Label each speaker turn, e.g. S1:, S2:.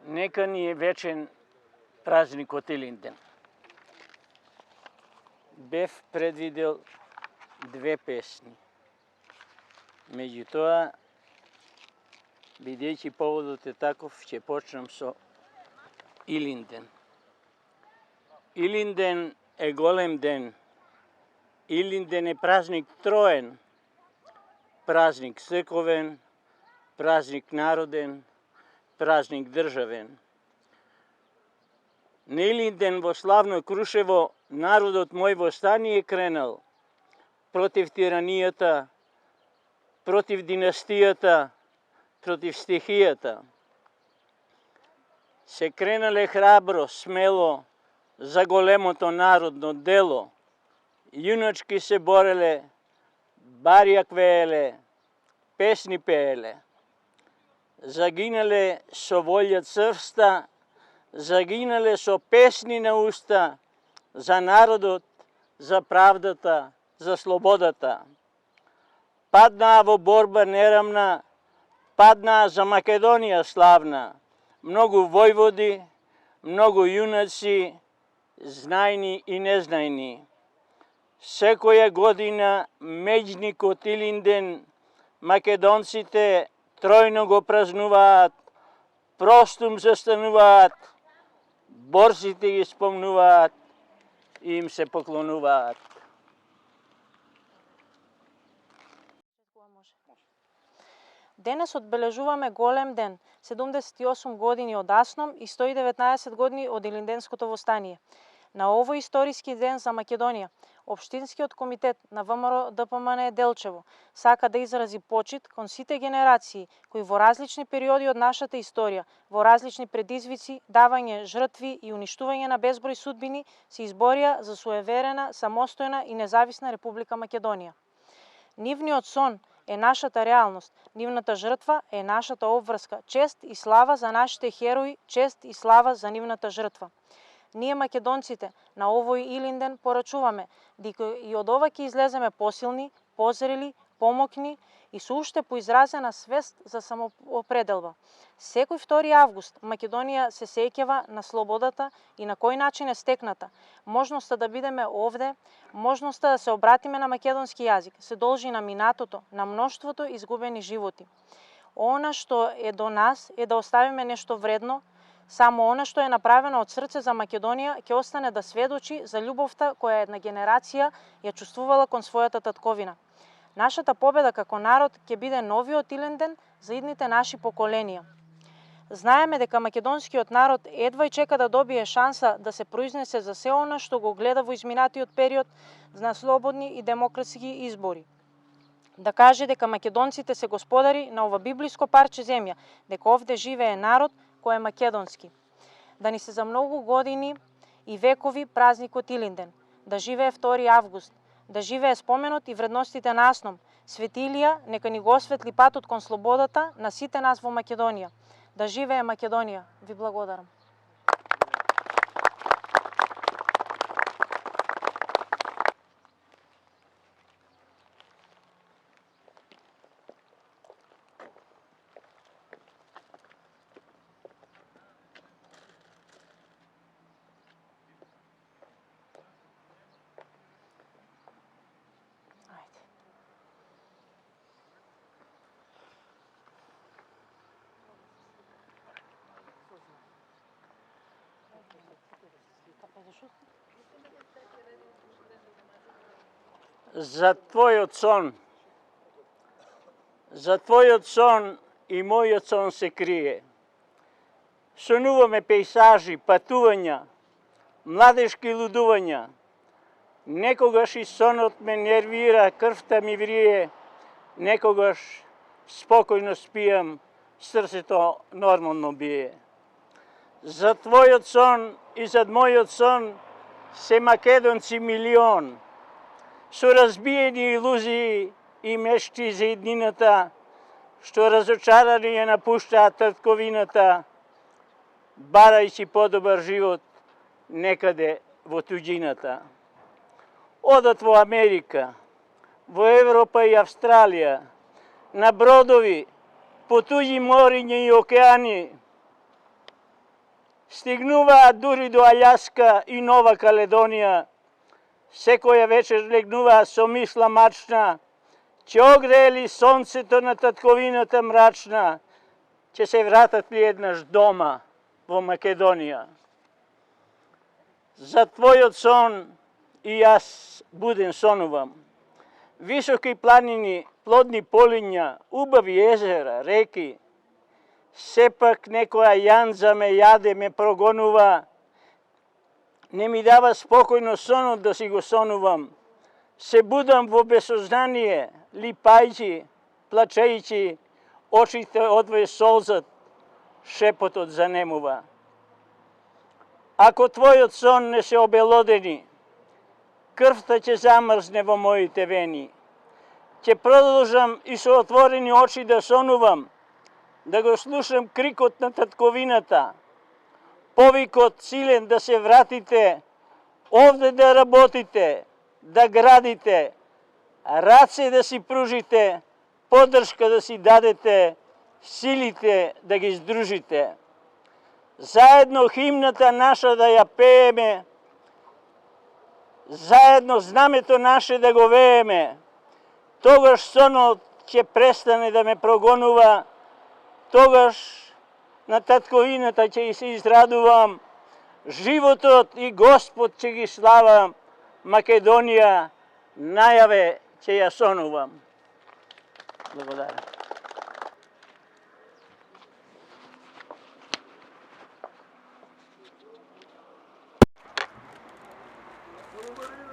S1: Нека ни е вечен празникот Илинден. Бев предвидел две песни. Меѓутоа, бидејќи поводот е таков, ќе почнам со Илинден. Илинден е голем ден. Илинден е празник троен. Празник црковен, празник народен, празник државен. На Илинден во славно Крушево народот мој во стание кренал против тиранијата, против династијата, против стихијата. Се кренале храбро, смело за големото народно дело. Јуначки се бореле, барјак вееле, песни пееле. Загинале со волја црста, загинале со песни на уста за народот, за правдата, за слободата. Паднаа во борба нерамна, паднаа за Македонија славна. Многу војводи, многу јунаци, знајни и незнајни. Секоја година меѓникот Илинден македонците тројно го празнуваат, простум застануваат, борците ги спомнуваат и им се поклонуваат.
S2: Денес одбележуваме голем ден, 78 години од Асном и 119 години од Илинденското востание. На овој историски ден за Македонија, Општинскиот комитет на ВМРО ДПМН Делчево сака да изрази почит кон сите генерации кои во различни периоди од нашата историја, во различни предизвици, давање жртви и уништување на безброј судбини се изборија за суеверена, самостојна и независна Република Македонија. Нивниот сон е нашата реалност, нивната жртва е нашата обврска. Чест и слава за нашите херои, чест и слава за нивната жртва. Ние македонците на овој Илинден порачуваме дека и од ова ќе излеземе посилни, позрели, помокни и со уште поизразена свест за самоопределба. Секој 2 август Македонија се сеќава на слободата и на кој начин е стекната. Можноста да бидеме овде, можноста да се обратиме на македонски јазик, се должи на минатото, на мноштвото изгубени животи. Она што е до нас е да оставиме нешто вредно. Само она што е направено од срце за Македонија ќе остане да сведочи за љубовта која една генерација ја чувствувала кон својата татковина. Нашата победа како народ ќе биде новиот Илинден за идните наши поколенија. Знаеме дека македонскиот народ едва и чека да добие шанса да се произнесе за се она што го гледа во изминатиот период на слободни и демократски избори. Да каже дека македонците се господари на ова библиско парче земја, дека овде живее народ кој е македонски. Да ни се за многу години и векови празникот Илинден. Да живее 2 август. Да живее споменот и вредностите на Асном. Свети Илија нека ни го осветли патот кон слободата на сите нас во Македонија. Да живее Македонија. Ви благодарам.
S1: За твојот сон и мојот сон се крие. Сонуваме пејсажи, патувања, младешки лудувања. Некогаш и сонот ме нервира, крвта ми врие, некогаш спокојно спијам, срцето нормално бие. За твојот сон и за мојот сон се македонци милион, со разбиени илузии и мечти за иднината, што разочарани ја напуштаат татковината, барајќи подобар живот некаде во туѓината. Одат во Америка, во Европа и Австралија, на бродови, по туѓи мориња и океани, Стигнуваат дури до Аљаска и Нова Каледонија. Секоја вечер легнуваат со мисла мачна, ќе огрее ли сонцето на татковината мрачна, ќе се вратат ли еднаш дома во Македонија. За твојот сон и јас буден сонувам. Високи планини, плодни полиња, убави езера, реки. Сепак некоја јанза ме јаде, ме прогонува, не ми дава спокојно сонот да си го сонувам. Се будам во безсознание, липајќи, плачејќи, очите одвој солзат, шепотот занемува. Ако твојот сон не се обелодени, крвта ќе замрзне во моите вени. Ќе продолжам и со отворени очи да сонувам, да го слушам крикот на татковината, повикот силен да се вратите, овде да работите, да градите, раце да си пружите, поддршка да си дадете, силите да ги здружите. Заедно химната наша да ја пееме, заедно знамето наше да го вееме. Тогаш сонот ќе престане да ме прогонува, тогаш на татковината ќе се израдувам, животот и Господ ќе ги славам, Македонија најаве ќе ја сонувам. Благодарам.
S3: Благодаря.